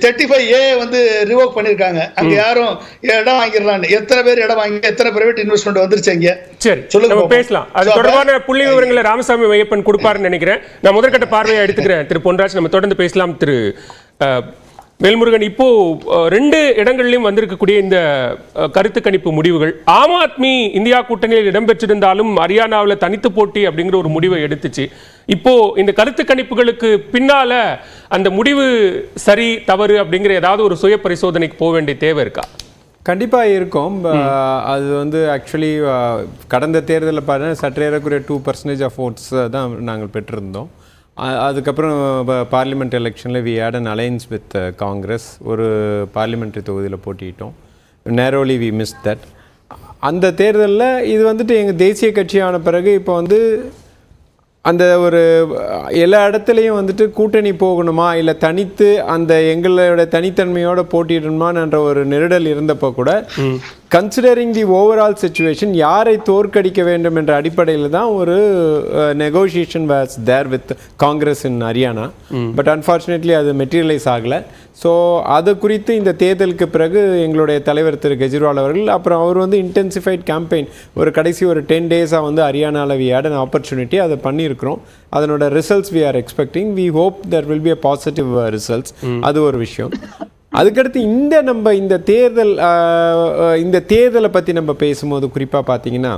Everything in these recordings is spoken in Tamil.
35A வந்து ரிவோக் பண்ணிருக்காங்க. அங்க யாரும் இடம் வாங்கிடலாம். எத்தனை பேர் இடம் வாங்கி எத்தனை பிரைவேட் இன்வெஸ்ட்மெண்ட் வந்துருச்சுங்க? சரி, சொல்லுங்க, பேசலாம். அது தொடர்பான புள்ளி விவரங்களை ராமசாமி ஐயப்பன் கொடுப்பாருன்னு நினைக்கிறேன். நான் முதற்கட்ட பார்வையை எடுத்துக்கிறேன். திரு பொன்ராஜ், நம்ம தொடர்ந்து பேசலாம். திரு வேல்முருகன், இப்போ 2 இடங்களிலும் வந்திருக்கக்கூடிய இந்த கருத்து கணிப்பு முடிவுகள், ஆம் ஆத்மி இந்தியா கூட்டணியில் இடம்பெற்றிருந்தாலும் ஹரியானாவில் தனித்து போட்டி அப்படிங்கிற ஒரு முடிவை எடுத்துச்சு. இப்போ இந்த கருத்து கணிப்புகளுக்கு பின்னால அந்த முடிவு சரி தவறு அப்படிங்கிற ஏதாவது ஒரு சுய பரிசோதனைக்கு போக வேண்டிய தேவை இருக்கா? கண்டிப்பாக இருக்கும். அது வந்து ஆக்சுவலி கடந்த தேர்தலில் பார்த்தீங்கன்னா சற்றேறக்குரிய 2% ஆஃப் ஓட்ஸ் தான் நாங்கள் பெற்றிருந்தோம். அதுக்கப்புறம் பார்லிமெண்ட் எலெக்ஷனில் we had an alliance with Congress. ஒரு பார்லிமெண்ட்ரி தொகுதியில் போட்டிட்டோம். Narrowly we miss that. அந்த தேர்தலில் இது வந்துட்டு எங்கள் தேசிய கட்சியான பிறகு இப்போ வந்து அந்த ஒரு எல்லா இடத்துலையும் வந்துட்டு கூட்டணி போகணுமா இல்லை தனித்து அந்த எங்களோட தனித்தன்மையோட போட்டிடணுமான்ற ஒரு நெருடல் இருந்தப்போ கூட கன்சிடரிங் தி ஓவரால் சிச்சுவேஷன் யாரை தோற்கடிக்க வேண்டும் என்ற அடிப்படையில் தான் ஒரு negotiation was there with Congress in Haryana. But unfortunately அது மெட்டீரியலைஸ் ஆகலை. ஸோ அது குறித்து இந்த தேர்தலுக்கு பிறகு எங்களுடைய தலைவர் திரு கெஜ்ரிவால் அவர்கள் அப்புறம் அவர் வந்து இன்டென்சிஃபைட் கேம்பெயின் ஒரு கடைசி ஒரு 10 டேஸாக வந்து ஹரியானாவில் வி ஹேட் அன் ஆப்பர்ச்சுனிட்டி. அதை பண்ணியிருக்கிறோம். அதனோட results we are expecting. We hope there will be a positive results. அது ஒரு விஷயம். அதுக்கடுத்து இந்த தேர்தலை பற்றி நம்ம பேசும்போது குறிப்பாக பார்த்தீங்கன்னா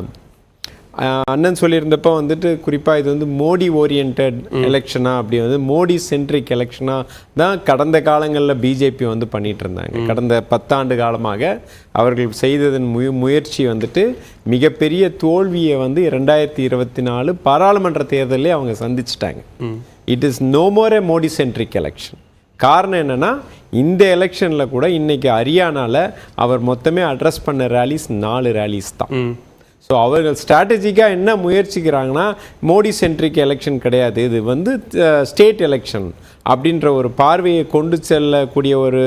அண்ணன் சொல்லியிருந்தப்போ வந்துட்டு குறிப்பாக இது வந்து மோடி ஓரியன்ட் எலெக்ஷனா, அப்படி வந்து மோடி சென்ட்ரிக் எலெக்ஷனாக தான் கடந்த காலங்களில் பிஜேபி வந்து பண்ணிகிட்டு இருந்தாங்க. கடந்த 10 ஆண்டு காலமாக அவர்கள் செய்ததன் முயற்சி வந்துட்டு மிகப்பெரிய தோல்வியை வந்து 2024 பாராளுமன்ற தேர்தலே அவங்க சந்திச்சிட்டாங்க. It is no more a Modi centric election. காரணம் என்னென்னா இந்த எலெக்ஷனில் கூட இன்றைக்கி ஹரியானாவில் அவர் மொத்தமே அட்ரஸ் பண்ண ரேலிஸ் 4 ரேலிஸ் தான். ஸோ அவர்கள் ஸ்ட்ராட்டஜிக்காக என்ன முயற்சிக்கிறாங்கன்னா மோடி சென்ட்ரிக் எலெக்ஷன் கிடையாது, இது வந்து ஸ்டேட் எலெக்ஷன் அப்படின்ற ஒரு பார்வையை கொண்டு செல்லக்கூடிய ஒரு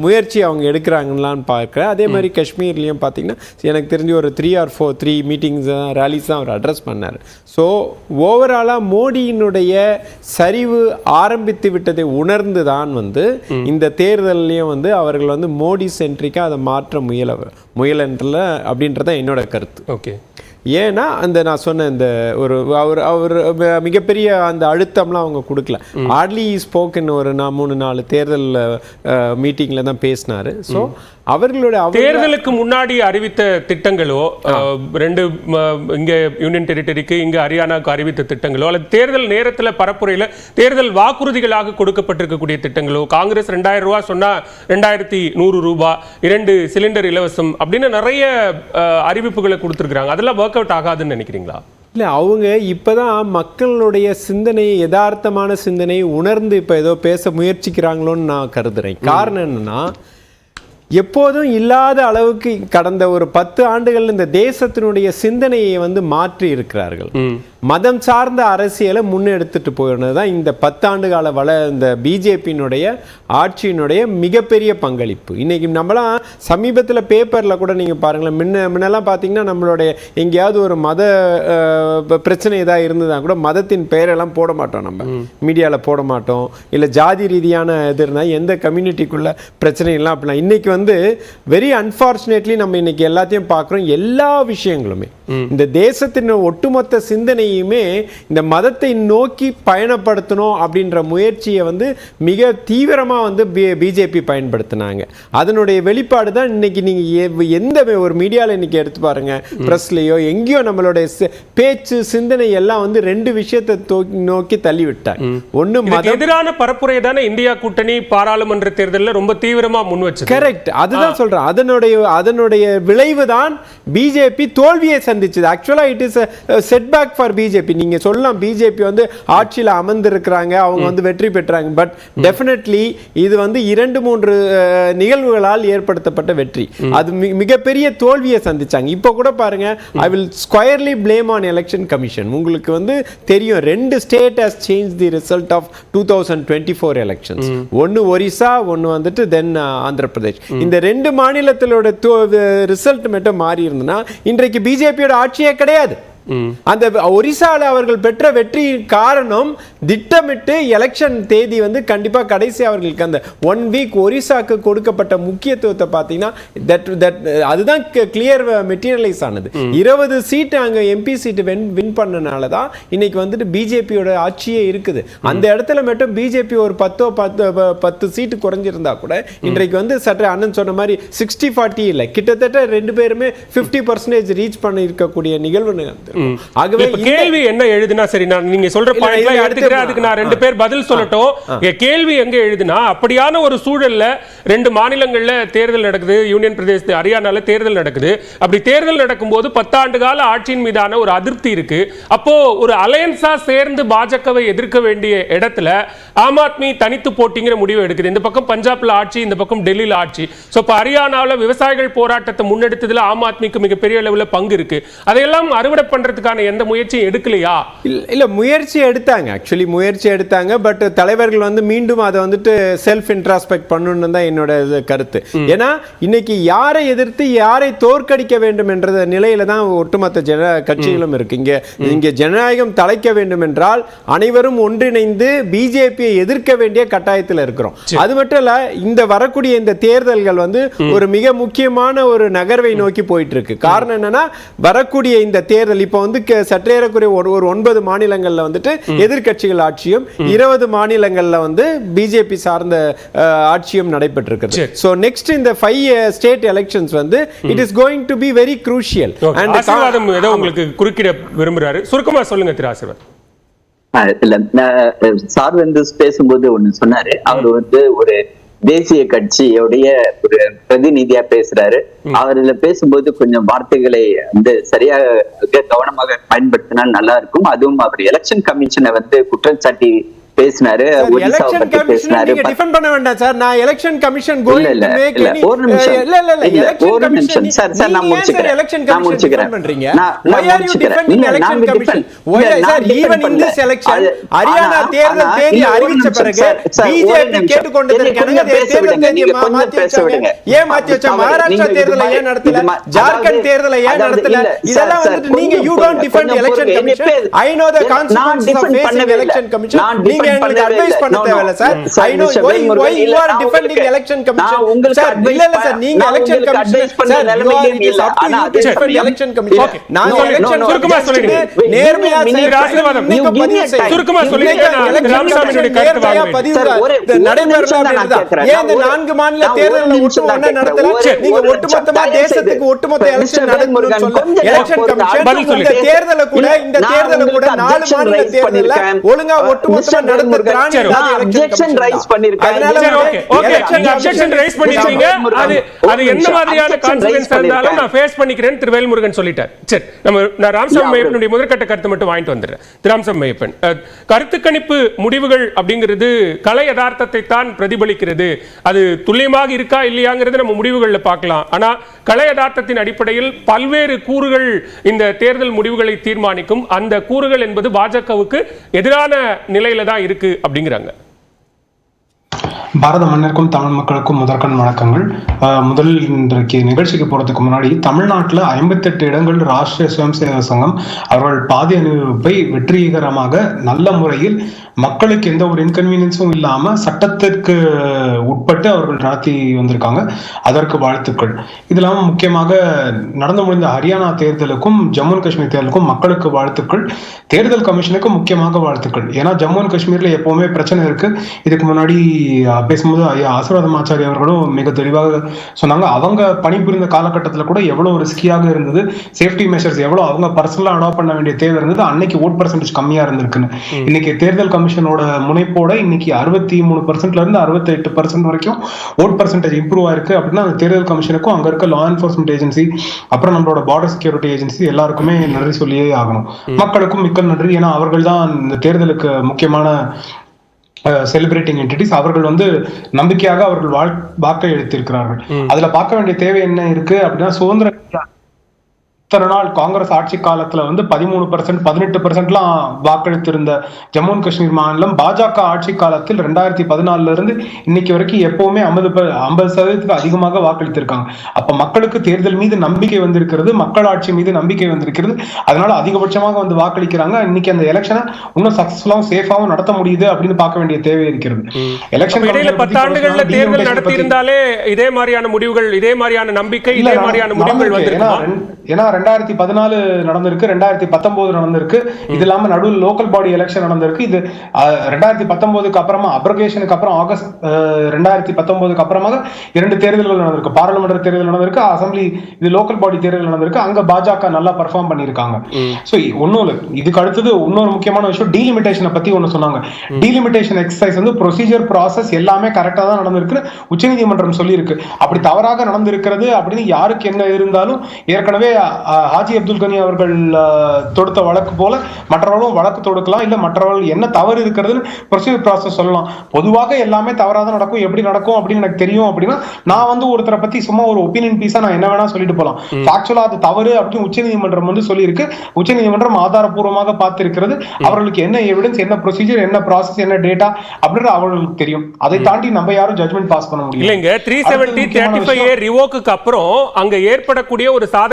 முயற்சி அவங்க எடுக்கிறாங்களான்னு பார்க்குறேன். அதே மாதிரி காஷ்மீர்லேயும் பார்த்திங்கன்னா எனக்கு தெரிஞ்சு ஒரு 3 or 4 மீட்டிங்ஸ் ரேலிஸ் தான் அவர் அட்ரஸ் பண்ணார். ஸோ ஓவராலாக மோடியினுடைய சரிவு ஆரம்பித்து விட்டதை உணர்ந்து தான் வந்து இந்த தேர்தலையும் வந்து அவர்கள் வந்து மோடி சென்ட்ரிக்காக அதை மாற்ற முயலன்றல அப்படின்றத என்னோட கருத்து. ஓகே, ஏன்னா அந்த நான் சொன்ன இந்த ஒரு அவர் மிகப்பெரிய அந்த அழுத்தம்லாம் அவங்க கொடுக்கல. ஹார்ட்லி ஸ்போக்கன் ஒரு 3-4 தேர்தல் மீட்டிங்கில் தான் பேசினார். ஸோ அவர்களுடைய தேர்தலுக்கு முன்னாடி அறிவித்த திட்டங்களோ 2 இங்கே யூனியன் டெரிட்டரிக்கு இங்கே ஹரியானாவுக்கு அறிவித்த திட்டங்களோ அல்லது தேர்தல் நேரத்தில் பரப்புரையில் தேர்தல் வாக்குறுதிகளாக கொடுக்கப்பட்டிருக்கக்கூடிய திட்டங்களோ, காங்கிரஸ் 2000 ரூபா சொன்னால் 2100 ரூபாய், 2 சிலிண்டர் இலவசம் அப்படின்னு நிறைய அறிவிப்புகளை கொடுத்துருக்குறாங்க. அதெல்லாம் ஒர்க் அவுட் ஆகாதுன்னு நினைக்கிறீங்களா? இல்லை, அவங்க இப்போ தான் மக்களுடைய சிந்தனையை யதார்த்தமான சிந்தனையை உணர்ந்து இப்போ ஏதோ பேச முயற்சிக்கிறாங்களோன்னு நான் கருதுகிறேன். காரணம் என்னென்னா எப்போதும் இல்லாத அளவுக்கு கடந்த ஒரு 10 ஆண்டுகள் இந்த தேசத்தினுடைய சிந்தனையை வந்து மாற்றி இருக்கிறார்கள். மதம் சார்ந்த அரசியலை முன்னெடுத்துட்டு போயிடுறது தான் இந்த 10 ஆண்டு கால இந்த பிஜேபியினுடைய ஆட்சியினுடைய மிகப்பெரிய பங்களிப்பு. இன்றைக்கி நம்மளாம் சமீபத்தில் பேப்பரில் கூட நீங்கள் பாருங்களேன், முன்னெல்லாம் பார்த்தீங்கன்னா நம்மளுடைய எங்கேயாவது ஒரு மத பிரச்சனை ஏதாவது இருந்ததுனா கூட மதத்தின் பெயரெல்லாம் போட மாட்டோம், நம்ம மீடியாவில் போட மாட்டோம். இல்லை ஜாதி ரீதியான இது இருந்தால் எந்த கம்யூனிட்டிக்குள்ள பிரச்சனைலாம் அப்படிலாம். இன்றைக்கி வந்து வெரி அன்ஃபார்ச்சுனேட்லி நம்ம இன்றைக்கி எல்லாத்தையும் பார்க்குறோம். எல்லா விஷயங்களுமே இந்த தேசத்தின் ஒட்டுமொத்த சிந்தனையுமே இந்த மதத்தை நோக்கி பயணப்படுத்தணும் அப்படின்ற முயற்சியை வந்து மிக தீவிரமாக வந்து பிஜேபி பயன்படுத்தினாங்க. அதனுடைய வெளிப்பாடு தான் இன்னைக்கு நீங்கள் எந்த ஒரு மீடியாவில் இன்னைக்கு எடுத்து பாருங்க, ப்ரெஸ்லையோ எங்கேயோ நம்மளுடைய பேச்சு சிந்தனை எல்லாம் வந்து 2 விஷயத்தை நோக்கி தள்ளி விட்டாங்க. ஒன்று மதம் எதிரான பரப்புரை தானே இந்தியா கூட்டணி பாராளுமன்ற தேர்தலில் ரொம்ப தீவிரமாக முன் வச்சு. கரெக்ட், அதுதான் சொல்றேன். அதனுடைய விளைவு தான் பிஜேபி தோல்வியை சந்திச்சது. ஆக்சுவலா it is setback for BJP. நீங்க சொல்லலாம் பிஜேபி வந்து ஆட்சியில் அமர்ந்திருக்கிறாங்க, அவங்க வந்து வெற்றி பெற்றாங்க. பட் டெஃபினெட்லி இது வந்து 2-3 நிகழ்வுகளால் ஏற்படுத்தப்பட்ட வெற்றி. அது மிகப்பெரிய தோல்வியை சந்திச்சாங்க. இப்போ கூட பாருங்க, I will squarely blame on election commission. உங்களுக்கு வந்து தெரியும் 2 state has change the result of 2024 elections. ஒன்னு ஒரிசா, ஒன்னு வந்துட்டு தென் ஆந்திர பிரதேஷ். இந்த 2 மாநிலத்திலோட ரிசல்ட் மட்டும் மாறி இருந்ததுன்னா இன்றைக்கு பிஜேபியோட ஆட்சியே கிடையாது. அந்த ஒரிசால அவர்கள் பெற்ற வெற்றி காரணம் திட்டமிட்டு எலெக்ஷன் தேதி வந்து கண்டிப்பா கடைசி அவர்களுக்கு அந்த 1 வீக் ஒரிசாக்கு கொடுக்கப்பட்ட முக்கியத்துவத்தை பார்த்தீங்கன்னா அதுதான் கிளியர் மெட்டீரியலைஸ் ஆனது. 20 சீட்டு அங்க எம்பி சீட்டு வின் பண்ணனால தான் இன்னைக்கு வந்துட்டு பிஜேபியோட ஆட்சியே இருக்குது. அந்த இடத்துல மட்டும் பிஜேபி ஒரு 10 சீட்டு குறைஞ்சிருந்தா கூட இன்றைக்கு வந்து சற்று அண்ணன் சொன்ன மாதிரி 60-40 இல்லை, கிட்டத்தட்ட 2 பேருமே 50% ரீச் பண்ணி இருக்கக்கூடிய நிகழ்வு. ஆகவே கேள்வி என்ன எழுதுனா சரி, நான் நீங்க சொல்ற பாயிண்ட்ல எடுத்துக்கிறேன், அதுக்கு நான் 2 பேர் பதில் சொல்லட்டும். கேள்வி எங்க எழுதுனா, அப்படியான ஒரு சூழல்ல 2 மாநிலங்கள்ல தேர்தல் நடக்குது, யூனியன் பிரதேச ஹரியானால தேர்தல் நடக்குது. அப்படி தேர்தல் நடக்கும்போது 10 ஆண்டு கால ஆட்சியின் மீதான ஒரு அதிருப்தி இருக்கு. அப்போ ஒரு அலையன்ஸா சேர்ந்து பாஜகவை எதிர்க்க வேண்டிய இடத்துல ஆம் ஆத்மி தனித்து போட்டிங்கிற முடிவு எடுக்குது. இந்த பக்கம் பஞ்சாப்ல ஆட்சி, இந்த பக்கம் டெல்லியில ஆட்சி. சோ இப்ப ஹரியானாவில் விவசாயிகள் போராட்டத்தை முன்னெடுத்ததுல ஆம் ஆத்மிக்கு மிகப்பெரிய அளவுல பங்கு இருக்கு. அதையெல்லாம் அறுவடை பண்றதுக்கான எந்த முயற்சியும் எடுக்கலையா? இல்ல முயற்சி எடுத்தாங்க, ஆக்சுவலி முயற்சி எடுத்தாங்க. பட் தலைவர்கள் வந்து மீண்டும் அதை வந்துட்டு செல்ஃப் இன்ட்ராஸ்பெக்ட் பண்ணணும்னு தான் என்னோட கருத்து. ஏன்னா இன்னைக்கு யாரை எதிர்த்து யாரை தோற்கடிக்க வேண்டும் என்ற நிலையில தான் ஒட்டுமொத்த கட்சிகளும் இருக்கு. இங்க ஜனநாயகம் தலைக்க வேண்டும் என்றால் அனைவரும் ஒன்றிணைந்து பிஜேபியை எதிர்க்க வேண்டிய கட்டாயத்தில் இருக்கிறோம். அது மட்டும் இல்ல, இந்த வரக்கூடிய இந்த தேர்தல்கள் வந்து ஒரு மிக முக்கியமான ஒரு நகர்வை நோக்கி போயிட்டு இருக்கு. காரணம் என்னன்னா, வரக்கூடிய இந்த தேர்தல் இப்ப வந்து சற்றேறக்குரிய ஒரு 9 மாநிலங்கள்ல வந்துட்டு எதிர்க்கட்சிகள் ஆட்சியும் 20 மாநிலங்கள்ல வந்து பிஜேபி சார்ந்த ஆட்சியும் நடைபெற்று இருக்கு. சோ நெக்ஸ்ட் இந்த 5 ஸ்டேட் எலெக்ஷன்ஸ் வந்து it is going to be very crucial. ஆசீர்வாதம் ஏதோ உங்களுக்கு குறுக்கிட விரும்புறாரு, சுருக்கமா சொல்லுங்க திரு ஆசீர்வாத். இல்ல, சார் வந்து பேசும்போது ஒண்ணு சொன்னாரு. அவர் வந்து ஒரு தேசிய கட்சியோடைய ஒரு பிரதிநிதியா பேசுறாரு. அவர்ல பேசும்போது கொஞ்சம் வார்த்தைகளை வந்து சரியாக கவனமாக பயன்படுத்தினால் நல்லா இருக்கும். அதுவும் அவர் எலெக்ஷன் கமிஷனை வந்து குற்றம் சாட்டி பேசினாரு, ஒரிசாவை பத்தி பேசினாரு. டிஃபெண்ட் பண்ண வேண்டாம் சார், நான் election commission going to make any ஒரு நிமிஷம் ஒரு நிமிஷம் சார் நான் முடிச்சுக்கிறேன். why are you defending election commission? why sir even in this election Haryana தேர்தல் தேதி அறிவிச்ச பிறகு பிஜேபி கேட்டுக்கொண்டிருக்காங்க தேர்தல் தேதியை மாத்தி வச்சாங்க. ஏன் மாத்தி வச்சாங்க? மகாராஷ்டிரா தேர்தலை ஏன் நடத்தல? ஜார்க்கண்ட் தேர்தலை ஏன் நடத்தல? இதெல்லாம் வந்து நீங்க you don't defend election commission. I know the consequences of facing election commission. நீங்க எங்களுக்கு அட்வைஸ் பண்ண தேவையில்லை sir. I know why you are defending election commission. Sir இல்ல இல்ல சார், நீங்க election commission sir election commission நான் election சுருக்கமா சொல்லுங்க, நேர்மையா ஆசீர்வாதம் நீங்க பதிவு செய்யுங்க, சுருக்கமா சொல்லுங்க. ராமசாமியோட கருத்து வாங்க நடைபெறலாம் அப்படினா ஏன் இந்த 4 மாநில தேர்தல்ல ஒட்டுமொத்த நடத்தல? நீங்க ஒட்டுமொத்தமா தேசத்துக்கு ஒட்டுமொத்த எலெக்ஷன் நடக்கணும்னு சொல்ல எலெக்ஷன் கமிஷன் பதில் சொல்லுங்க. இந்த தேர்தல கூட 4 மாநில தேர்தல்ல ஒழுங்கா ஒட்டுமொத்தமா அப்ஜெக்ஷன் ரைஸ் பண்ணிருக்காங்க. அப்ஜெக்ஷன் ரைஸ் பண்ணிருக்கீங்க, அது என்ன மாதிரியான கான்சிக்வென்ஸ் இருந்தாலும் நான் ஃபேஸ் பண்ணிக்கிறேன் திரு வேல்முருகன் சொல்லிட்டார். சரி, நான் ராமசாமி மையப்பனுடைய முதற்கட்ட கருத்து மட்டும் வாங்கிட்டு வந்துடுறேன். ராமசாமி மையப்பன், கருத்து கணிப்பு முடிவுகள் அப்படிங்கிறது கலை யதார்த்தத்தை தான் பிரதிபலிக்கிறது. அது துல்லியமாக இருக்கா இல்லையாங்கிறது நம்ம முடிவுகளில் பார்க்கலாம். ஆனா கலை யதார்த்தத்தின் அடிப்படையில் பல்வேறு கூறுகள் இந்த தேர்தல் முடிவுகளை தீர்மானிக்கும். அந்த கூறுகள் என்பது பாஜகவுக்கு எதிரான நிலையில தான் இருக்கு அப்படிங்கிறாங்க. பாரத மன்னருக்கும் தமிழ் மக்களுக்கும் முதற்கண் வணக்கங்கள். முதலில் இன்றைக்கு நிகழ்ச்சிக்கு போறதுக்கு முன்னாடி தமிழ்நாட்டில் 58 இடங்கள் ராஷ்டிரிய சுயம் சேவக சங்கம் அவர்கள் பாதி அணிவகுப்பை வெற்றிகரமாக நல்ல முறையில் மக்களுக்கு எந்த ஒரு இன்கன்வீனியன்ஸும் இல்லாம சட்டத்திற்கு உட்பட்டு அவர்கள் நடத்தி வந்திருக்காங்க. அதற்கு வாழ்த்துக்கள். இது இல்லாமல் முக்கியமாக நடந்து முடிந்த ஹரியானா தேர்தலுக்கும் ஜம்மு அண்ட் காஷ்மீர் தேர்தலுக்கும் மக்களுக்கு வாழ்த்துக்கள். தேர்தல் கமிஷனுக்கு முக்கியமாக வாழ்த்துக்கள். ஏன்னா ஜம்மு அண்ட் காஷ்மீர்ல எப்பவுமே பிரச்சனை இருக்கு. இதுக்கு முன்னாடி பேசும்போது ஆசீர்வாதம் ஆச்சாரி அவர்களும் மிக தெளிவாக சொன்னாங்க. அவங்க பணிபுரிந்த காலகட்டத்தில் கூட எவ்வளவு ரிஸ்கியாக இருந்தது, சேஃப்டி மெஷர்ஸ் எவ்வளவு அவங்க பர்சனலா அடாப்ட் பண்ண வேண்டிய தேவை இருந்தது. அன்னைக்கு ஓட் பர்சன்டேஜ் கம்மியா இருந்திருக்குன்னு இன்னைக்கு தேர்தல் கமிஷனோட முனைப்போட இன்னைக்கு 63% இருந்து 68% வரைக்கும் ஓட் பர்சன்டேஜ் இம்ப்ரூவ் ஆயிருக்கு. அப்படின்னா அந்த தேர்தல் கமிஷனுக்கும் அங்க இருக்க லா என்ஃபோர்ஸ்மெண்ட் ஏஜென்சி அப்புறம் நம்மளோட பார்டர் செக்யூரிட்டி ஏஜென்சி எல்லாருக்குமே நன்றி சொல்லியே ஆகணும். மக்களுக்கும் மிக்க நன்றி. ஏன்னா அவர்கள் தான் இந்த தேர்தலுக்கு முக்கியமான செலிபிரேட்டிங் என்டிட்டிஸ். அவர்கள் வந்து நம்பிக்கையாக அவர்கள் வாக்கை எடுத்திருக்கிறார்கள். அதுல பார்க்க வேண்டிய தேவை என்ன இருக்கு அப்படின்னா, சுதந்திர இத்தனை நாள் காங்கிரஸ் ஆட்சி காலத்துல வந்து 13%, 18%லாம் வாக்களித்திருந்த ஜம்மு அண்ட் காஷ்மீர் மாநிலம் பாஜக ஆட்சி காலத்தில் 2014 இருந்து இன்னைக்கு வரைக்கும் எப்பவுமே 50% அதிகமாக வாக்களித்திருக்காங்க. அப்ப மக்களுக்கு தேர்தல் மீது நம்பிக்கை வந்திருக்கிறது, மக்கள் ஆட்சி மீது நம்பிக்கை வந்திருக்கிறது. அதனால அதிகபட்சமாக வந்து வாக்களிக்கிறாங்க. இன்னைக்கு அந்த எலெக்ஷனை இன்னும் சக்சஸ்ஃபுல்லாவும் சேஃபாவும் நடத்த முடியுது அப்படின்னு பார்க்க வேண்டிய தேவை இருக்கிறது. எலெக்ஷன் இடையில 10 ஆண்டுகள்ல தேர்தல் நடத்தி இருந்தாலே இதே மாதிரியான முடிவுகள், இதே மாதிரியான நம்பிக்கை, இதே மாதிரியான முடிவுகள் வந்திருக்குமா? ஏன்னா 2014 நடந்திருக்கு, 2019 நடந்திருக்கு, இது இல்லாம நடுவில் லோக்கல் பாடி எலெக்ஷன் நடந்திருக்கு. இது 2019க்கு அப்புறமா அப்ரகேஷனுக்கு அப்புறம் ஆகஸ்ட் 2019க்கு அப்புறமாக 2 தேர்தல்கள் நடந்திருக்கு. பாராளுமன்ற தேர்தல் நடந்திருக்கு, அசம்பிளி இது லோக்கல் பாடி தேர்தல் நடந்திருக்கு. அங்க பாஜக நல்லா பெர்ஃபார்ம் பண்ணிருக்காங்க. சோ ஒன்னும் இல்ல, இதுக்கு அடுத்தது இன்னொரு முக்கியமான விஷயம் டீலிமிட்டேஷனை பத்தி ஒண்ணு சொன்னாங்க. டீலிமிட்டேஷன் எக்ஸசைஸ் வந்து ப்ரொசீஜர் ப்ராசஸ் எல்லாமே கரெக்டா தான் நடந்திருக்கு உச்சநீதிமன்றம் சொல்லியிருக்கு. அப்படி தவறாக நடந்திருக்கிறது அப்படின்னு யாருக்கு என்ன இருந்தாலும் ஏற்கனவே ஹாஜி அப்துல் கனி அவர்கள் தொடுத்த வழக்கு போல மற்றவர்களும் வழக்கு தொடுக்கலாம், இல்ல மற்றவர்கள் என்ன தவறு இருக்கிறதுன்னு ப்ரொசீஜர் ப்ராசஸ் சொல்லலாம். பொதுவாக எல்லாமே தவறாக நடக்கும், எப்படி நடக்கும் அப்படின்னு எனக்கு தெரியும் அப்படின்னா நான் வந்து ஒருத்தரை பத்தி சும்மா ஒரு ஒப்பீனியன் பீஸா நான் என்ன வேணா சொல்லிட்டு போலாம். ஆக்சுவலா அது தவறு அப்படின்னு உச்சநீதிமன்றம் வந்து சொல்லியிருக்கு. உச்சநீதிமன்றம் ஆதாரப்பூர்வமாக பார்த்திருக்கிறது. அவர்களுக்கு என்ன எவிடன்ஸ், என்ன ப்ரொசீஜர், என்ன ப்ராசஸ், என்ன டேட்டா அப்படின்றது அவர்களுக்கு தெரியும். அதை தாண்டி நம்ம யாரும் ஜட்மெண்ட் பாஸ் பண்ண முடியும். இல்லைங்க, 370 35A ரிவோக்குக்கு அப்புறம் அங்க ஏற்படக்கூடிய ஒரு